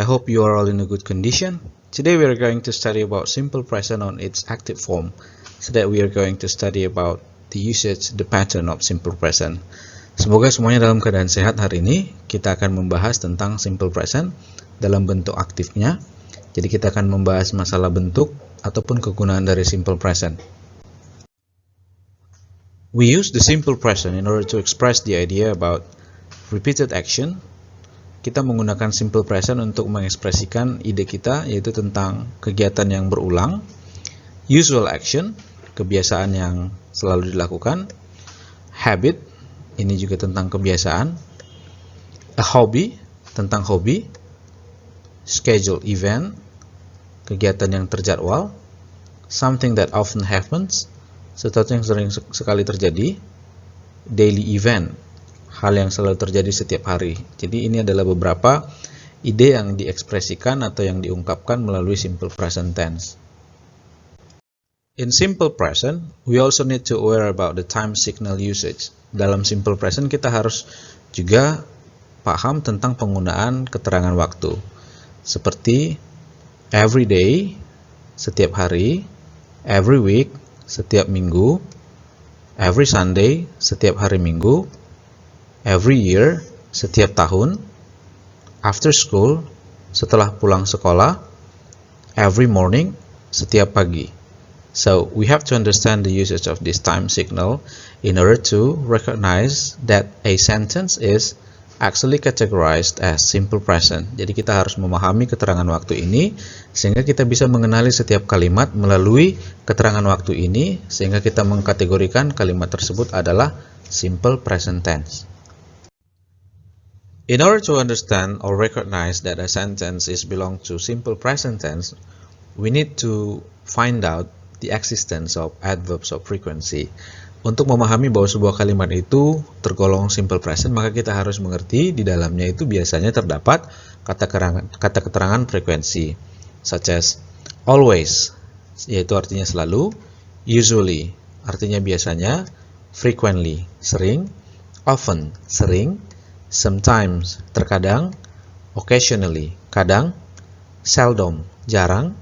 hope you are all in a good condition. Today we are going to study about simple present on its active form. So that we are going to study about the usage, the pattern of simple present. Semoga semuanya dalam keadaan sehat hari ini. Kita akan membahas tentang simple present dalam bentuk aktifnya. Jadi kita akan membahas masalah bentuk ataupun kegunaan dari simple present. We use the simple present in order to express the idea about repeated action. Kita menggunakan simple present untuk mengekspresikan ide kita, yaitu tentang kegiatan yang berulang. Usual action, kebiasaan yang selalu dilakukan. Habit, ini juga tentang kebiasaan. A hobby, tentang hobi. Schedule event, kegiatan yang terjadwal. Something that often happens, sesuatu yang sering sekali terjadi. Daily event, hal yang selalu terjadi setiap hari. Jadi ini adalah beberapa ide yang diekspresikan atau yang diungkapkan melalui simple present tense. In simple present, we also need to aware about the time signal usage. Dalam simple present kita harus juga paham tentang penggunaan keterangan waktu. Seperti every day, setiap hari, every week, setiap minggu, every Sunday, setiap hari Minggu, every year, setiap tahun, after school, setelah pulang sekolah, every morning, setiap pagi. So, we have to understand the usage of this time signal in order to recognize that a sentence is actually categorized as simple present. Jadi kita harus memahami keterangan waktu ini, sehingga kita bisa mengenali setiap kalimat melalui keterangan waktu ini, sehingga kita mengkategorikan kalimat tersebut adalah simple present tense. In order to understand or recognize that a sentence is belong to simple present tense, we need to find out the existence of adverbs of frequency. Untuk memahami bahwa sebuah kalimat itu tergolong simple present, maka kita harus mengerti di dalamnya itu biasanya terdapat kata keterangan frekuensi, such as always, yaitu artinya selalu, usually, artinya biasanya, frequently, sering, often, sering, sometimes, terkadang, occasionally, kadang, seldom, jarang,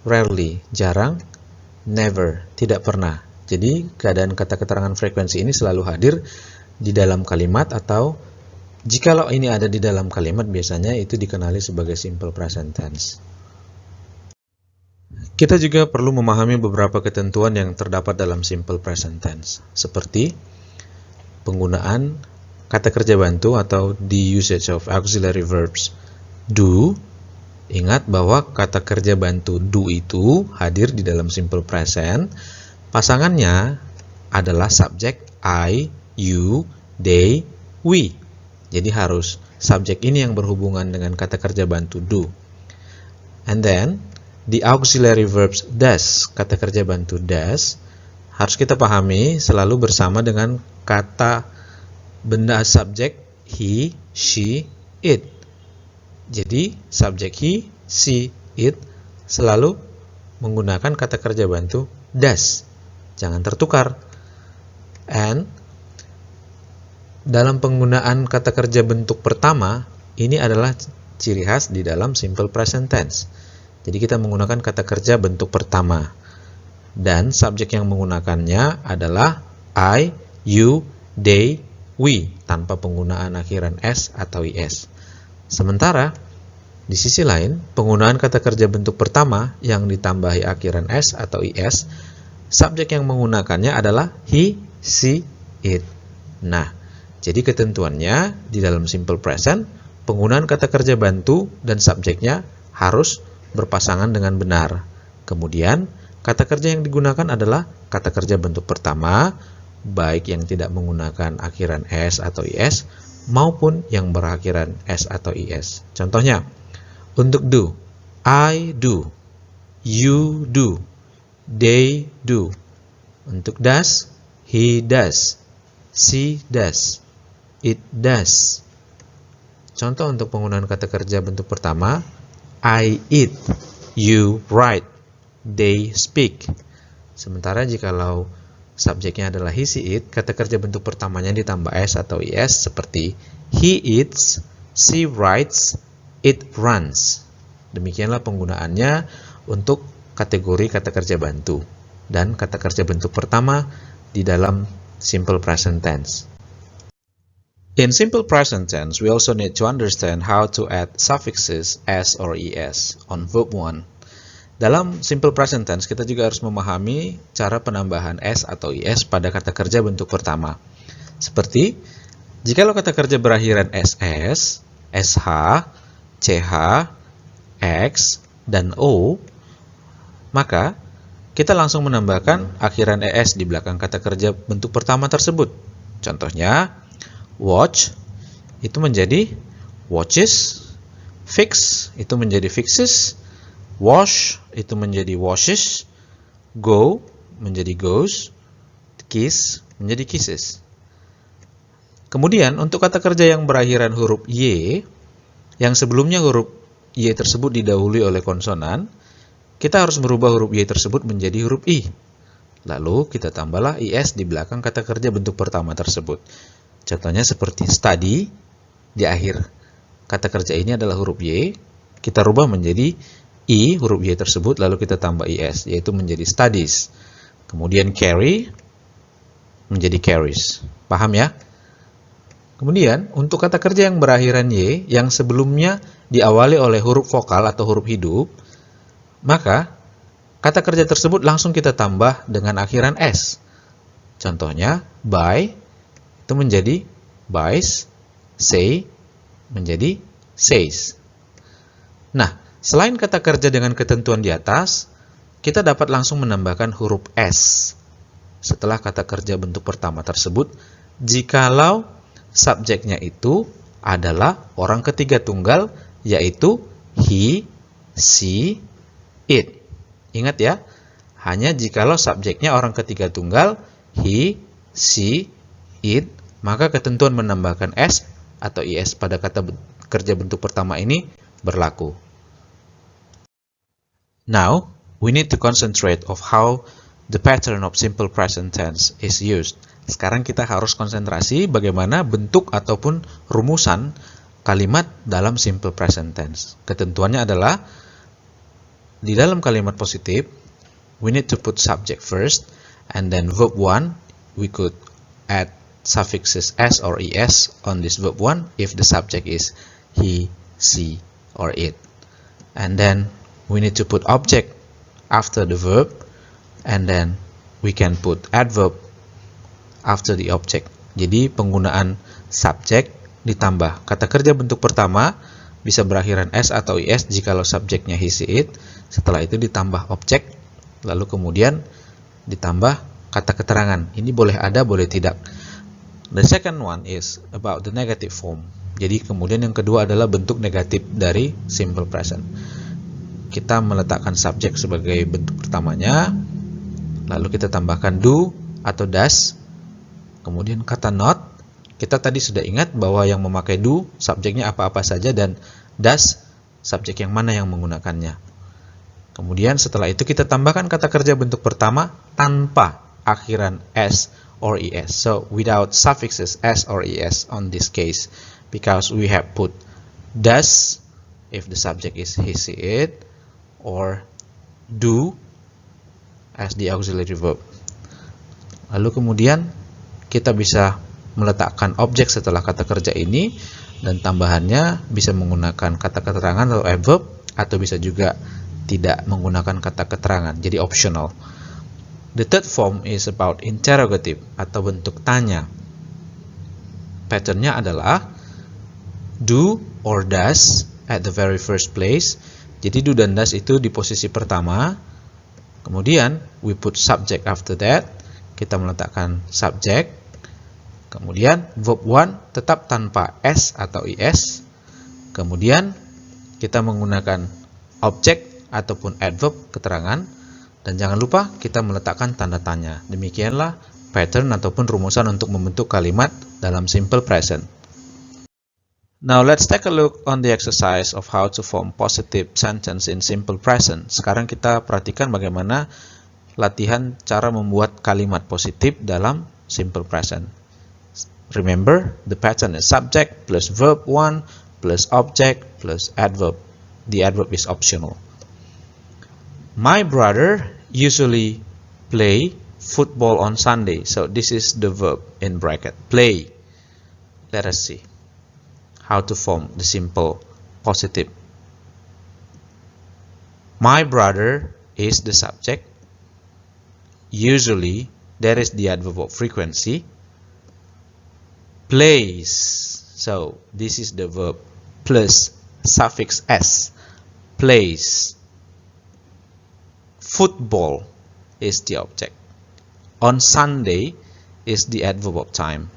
rarely, jarang, never, tidak pernah. Jadi keadaan kata keterangan frekuensi ini selalu hadir di dalam kalimat, atau jikalau ini ada di dalam kalimat biasanya itu dikenali sebagai simple present tense. Kita juga perlu memahami beberapa ketentuan yang terdapat dalam simple present tense, seperti penggunaan kata kerja bantu atau the usage of auxiliary verbs. Do, ingat bahwa kata kerja bantu do itu hadir di dalam simple present. Pasangannya adalah subjek I, you, they, we. Jadi harus subjek ini yang berhubungan dengan kata kerja bantu do. And then the auxiliary verbs does, kata kerja bantu does, harus kita pahami selalu bersama dengan kata benda subjek he, she, it. Jadi subjek he, she, it selalu menggunakan kata kerja bantu does. Jangan tertukar. And dalam penggunaan kata kerja bentuk pertama, ini adalah ciri khas di dalam simple present tense. Jadi kita menggunakan kata kerja bentuk pertama. Dan subjek yang menggunakannya adalah I, you, they, we, tanpa penggunaan akhiran s atau is. Sementara di sisi lain, penggunaan kata kerja bentuk pertama yang ditambahi akhiran s atau is, subjek yang menggunakannya adalah he, she, it. Nah, jadi ketentuannya di dalam simple present, penggunaan kata kerja bantu dan subjeknya harus berpasangan dengan benar. Kemudian, kata kerja yang digunakan adalah kata kerja bentuk pertama, baik yang tidak menggunakan akhiran s atau is, maupun yang berakhiran s atau is. Contohnya, untuk do, I do, you do, they do. Untuk does, he does, she does, it does. Contoh untuk penggunaan kata kerja bentuk pertama, I eat, you write, they speak. Sementara jikalau subjeknya adalah he, she, it, kata kerja bentuk pertamanya ditambah s atau is seperti he eats, she writes, It runs. Demikianlah penggunaannya untuk kategori kata kerja bantu dan kata kerja bentuk pertama di dalam simple present tense. In simple present tense, we also need to understand how to add suffixes s or es on verb 1. Dalam simple present tense, kita juga harus memahami cara penambahan s atau es pada kata kerja bentuk pertama. Seperti, jikalau kata kerja berakhiran ss, sh, ch, x, dan o, maka kita langsung menambahkan akhiran es di belakang kata kerja bentuk pertama tersebut. Contohnya, watch itu menjadi watches, fix itu menjadi fixes, wash itu menjadi washes, go menjadi goes, kiss menjadi kisses. Kemudian untuk kata kerja yang berakhiran huruf y, yang sebelumnya huruf y tersebut didahului oleh konsonan, kita harus merubah huruf y tersebut menjadi huruf i. Lalu kita tambahlah is di belakang kata kerja bentuk pertama tersebut. Contohnya seperti study, di akhir kata kerja ini adalah huruf y, kita rubah menjadi i huruf y tersebut, lalu kita tambah is, yaitu menjadi studies. Kemudian carry menjadi carries. Paham ya? Kemudian untuk kata kerja yang berakhiran y, yang sebelumnya diawali oleh huruf vokal atau huruf hidup, maka kata kerja tersebut langsung kita tambah dengan akhiran s. Contohnya, buy itu menjadi buys, say menjadi says. Nah, selain kata kerja dengan ketentuan di atas, kita dapat langsung menambahkan huruf s setelah kata kerja bentuk pertama tersebut jikalau subjeknya itu adalah orang ketiga tunggal, yaitu he, she, it. Ingat ya, hanya jikalau subjeknya orang ketiga tunggal, he, she, it, maka ketentuan menambahkan s atau is pada kata kerja bentuk pertama ini berlaku. Now, we need to concentrate of how the pattern of simple present tense is used. Sekarang kita harus konsentrasi bagaimana bentuk ataupun rumusan kalimat dalam simple present tense. Ketentuannya adalah di dalam kalimat positif, we need to put subject first, and then verb 1, we could add suffixes s or es on this verb 1 if the subject is he, she, or it. And then we need to put object after the verb, and then we can put adverb after the object. Jadi penggunaan subjek ditambah kata kerja bentuk pertama bisa berakhiran s atau is jikalau subjeknya he, she, it. Setelah itu ditambah objek, lalu kemudian ditambah kata keterangan. Ini boleh ada, boleh tidak. The second one is about the negative form. Jadi kemudian yang kedua adalah bentuk negatif dari simple present. Kita meletakkan subjek sebagai bentuk pertamanya, lalu kita tambahkan do atau does. Kemudian kata not, kita tadi sudah ingat bahwa yang memakai do subjeknya apa-apa saja, dan does subjek yang mana yang menggunakannya. Kemudian setelah itu kita tambahkan kata kerja bentuk pertama tanpa akhiran s or es. So without suffixes s or es on this case, because we have put does if the subject is he, she, it, or do as the auxiliary verb. Lalu kemudian kita bisa meletakkan objek setelah kata kerja ini, dan tambahannya bisa menggunakan kata keterangan atau adverb, atau bisa juga tidak menggunakan kata keterangan, jadi optional. The third form is about interrogative atau bentuk tanya. Patternnya adalah do or does at the very first place. Jadi do dan does itu di posisi pertama. Kemudian we put subject after that. Kita meletakkan subject. Kemudian verb 1 tetap tanpa s atau is. Kemudian kita menggunakan objek ataupun adverb keterangan. Dan jangan lupa kita meletakkan tanda tanya. Demikianlah pattern ataupun rumusan untuk membentuk kalimat dalam simple present. Now let's take a look on the exercise of how to form positive sentence in simple present. Sekarang kita perhatikan bagaimana latihan cara membuat kalimat positif dalam simple present. Remember, the pattern is subject plus verb 1 plus object plus adverb. The adverb is optional. My brother usually play football on Sunday. So this is the verb in bracket, play. Let us see how to form the simple positive. My brother is the subject. Usually, there is the adverb of frequency. Plays. So this is the verb plus suffix s. Plays. Football is the object. On Sunday is the adverb of time.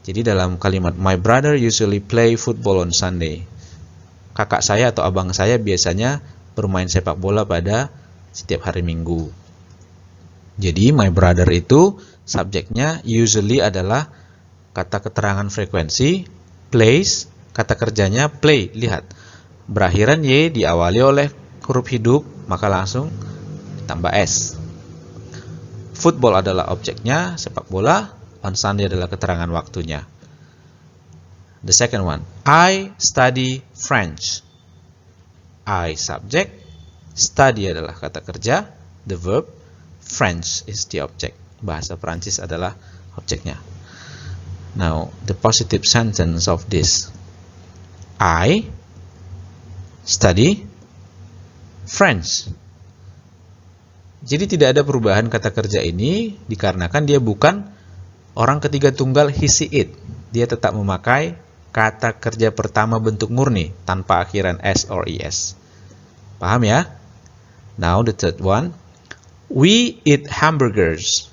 Jadi dalam kalimat my brother usually play football on Sunday. Kakak saya atau abang saya biasanya bermain sepak bola pada setiap hari Minggu. Jadi my brother itu subjeknya usually adalah kata keterangan frekuensi, plays, kata kerjanya play. Lihat, berakhiran y diawali oleh huruf hidup, maka langsung ditambah s. Football adalah objeknya, sepak bola. On Sunday adalah keterangan waktunya. The second one, I study French. I subject, study adalah kata kerja, the verb, French is the object. Bahasa Prancis adalah objeknya. Now, the positive sentence of this. I study French. Jadi tidak ada perubahan kata kerja ini dikarenakan dia bukan orang ketiga tunggal he, she, it. Dia tetap memakai kata kerja pertama bentuk murni tanpa akhiran s or es. Paham ya? Now the third one. We eat hamburgers.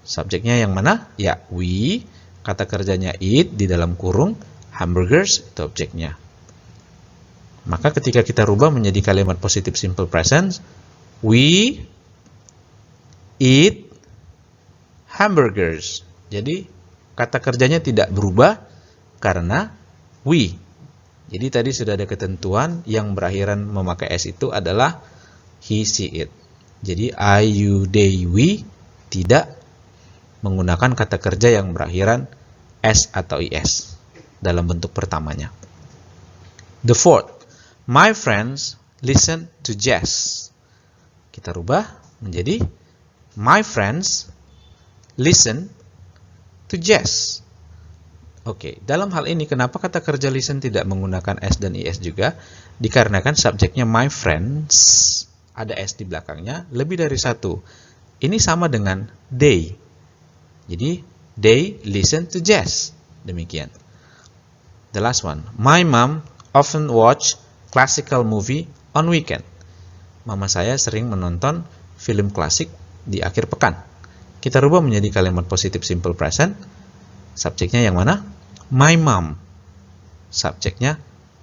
Subjeknya yang mana? Ya, we. Kata kerjanya eat di dalam kurung, hamburgers itu objeknya. Maka ketika kita rubah menjadi kalimat positive simple present, we eat hamburgers. Jadi kata kerjanya tidak berubah karena we. Jadi tadi sudah ada ketentuan yang berakhiran memakai s itu adalah he, she, it. Jadi I, you, they, we tidak menggunakan kata kerja yang berakhiran s atau is dalam bentuk pertamanya. The fourth, my friends listen to jazz. Kita rubah menjadi my friends listen to jazz. Oke, dalam hal ini kenapa kata kerja listen tidak menggunakan s dan is juga? Dikarenakan subjeknya my friends, ada s di belakangnya, lebih dari satu. Ini sama dengan they. Jadi, they listen to jazz. Demikian. The last one. My mom often watch classical movie on weekend. Mama saya sering menonton film klasik di akhir pekan. Kita rubah menjadi kalimat positive simple present. Subjeknya yang mana? My mom. Subjeknya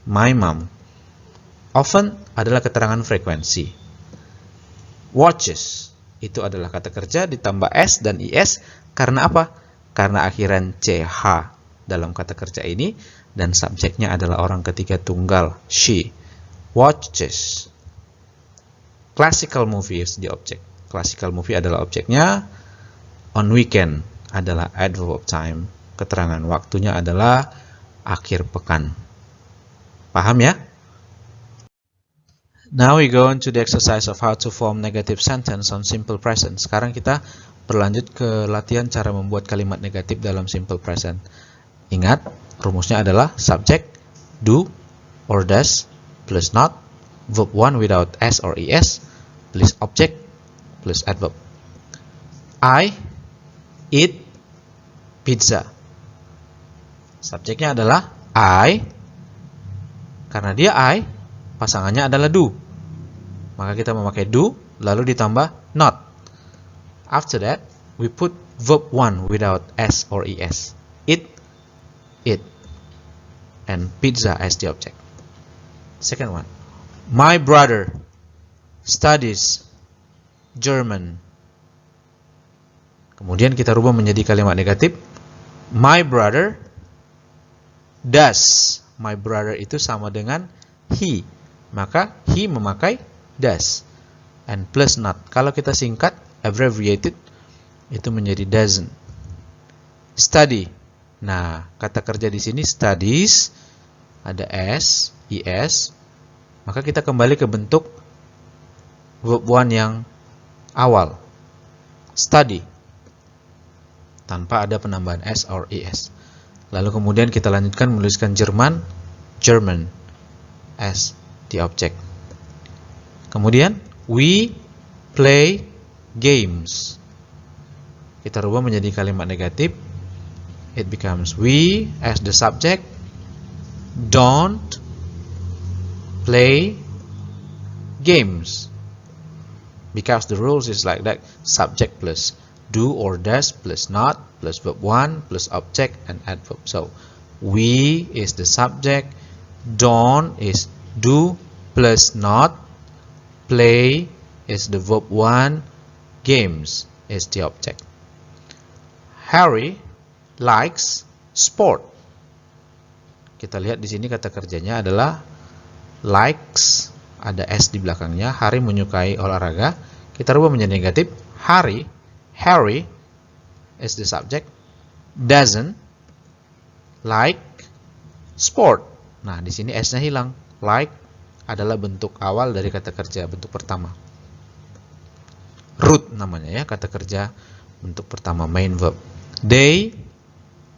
my mom. Often adalah keterangan frekuensi. Watches itu adalah kata kerja ditambah s dan is karena apa? Karena akhiran ch dalam kata kerja ini dan subjeknya adalah orang ketiga tunggal she. Watches. Classical movie is the object. Classical movie adalah objeknya. On weekend adalah adverb of time. Keterangan waktunya adalah akhir pekan. Paham ya? Now we go into the exercise of how to form negative sentence on simple present. Sekarang kita berlanjut ke latihan cara membuat kalimat negatif dalam simple present. Ingat, rumusnya adalah subject, do, or does, plus not, verb 1 without s or es, plus object, plus adverb. I eat pizza. Subjeknya adalah I. Karena dia I, pasangannya adalah do. Maka kita memakai do, lalu ditambah not. After that, we put verb 1 without s or es. Eat, and pizza as the object. Second one. My brother studies German. Kemudian kita rubah menjadi kalimat negatif. My brother does. My brother itu sama dengan he. Maka he memakai does. And plus not. Kalau kita singkat, abbreviated, itu menjadi doesn't. Study. Nah, kata kerja di sini studies ada s, is, maka kita kembali ke bentuk verb 1 yang awal, study, tanpa ada penambahan s or es. Lalu kemudian kita lanjutkan menuliskan Jerman, German, as the object. Kemudian, we play games. Kita rubah menjadi kalimat negatif. It becomes we as the subject don't play games. Because the rules is like that, subject plus do or does plus not plus verb 1 plus object and adverb. So, we is the subject, don't is do plus not, play is the verb 1, games is the object. Harry likes sport. Kita lihat di sini kata kerjanya adalah likes, ada s di belakangnya. Harry menyukai olahraga. Kita rubah menjadi negatif. Harry is the subject, doesn't like sport. Nah, di sini s-nya hilang. Like adalah bentuk awal dari kata kerja, bentuk pertama. Root namanya ya, kata kerja bentuk pertama, main verb. They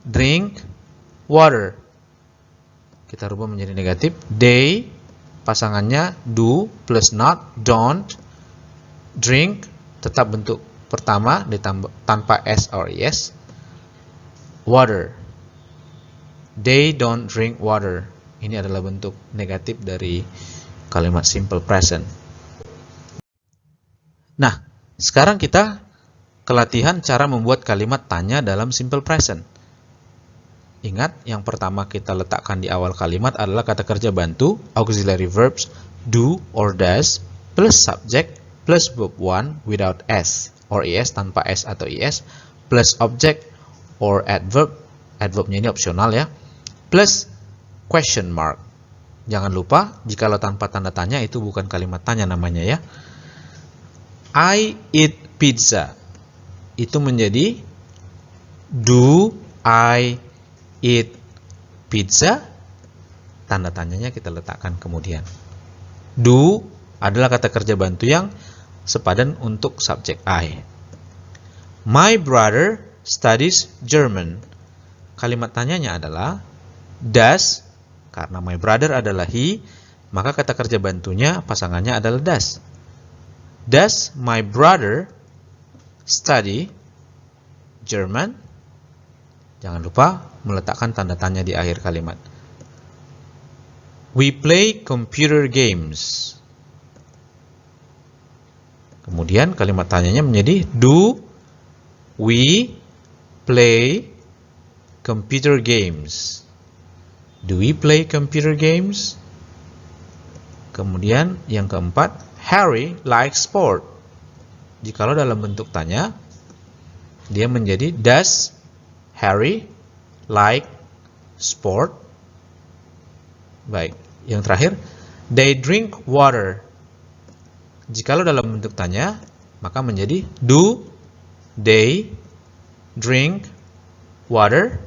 drink water. Kita rubah menjadi negatif. They, pasangannya do plus not, don't. Drink, tetap bentuk pertama tanpa s or es. Water. They don't drink water. Ini adalah bentuk negatif dari kalimat simple present. Nah, sekarang kita ke latihan cara membuat kalimat tanya dalam simple present. Ingat, yang pertama kita letakkan di awal kalimat adalah kata kerja bantu, auxiliary verbs, do or does, plus subject, plus verb 1 without s or es, tanpa s atau is, plus object or adverb, adverbnya ini opsional ya, plus question mark. Jangan lupa, jikalau tanpa tanda tanya itu bukan kalimat tanya namanya ya. I eat pizza. Itu menjadi do I eat pizza? Tanda tanyanya kita letakkan kemudian. Do adalah kata kerja bantu yang sepadan untuk subjek I. My brother studies German. Kalimat tanyanya adalah does, karena my brother adalah he, maka kata kerja bantunya pasangannya adalah does. Does my brother study German? Jangan lupa meletakkan tanda tanya di akhir kalimat. We play computer games. Kemudian kalimat tanyanya menjadi do we play computer games? Do we play computer games? Kemudian yang keempat, Harry likes sport. Jikalau dalam bentuk tanya, dia menjadi does Harry like sport? Baik, yang terakhir, they drink water. Jikalau dalam bentuk tanya, maka menjadi do they drink water?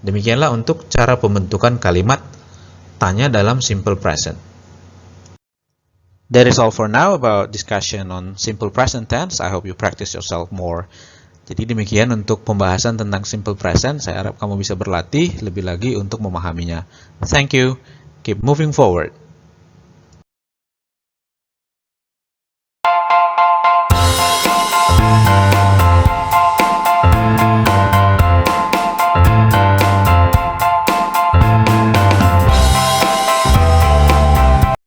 Demikianlah untuk cara pembentukan kalimat tanya dalam simple present. That is all for now about discussion on simple present tense. I hope you practice yourself more. Jadi demikian untuk pembahasan tentang simple present. Saya harap kamu bisa berlatih lebih lagi untuk memahaminya. Thank you. Keep moving forward.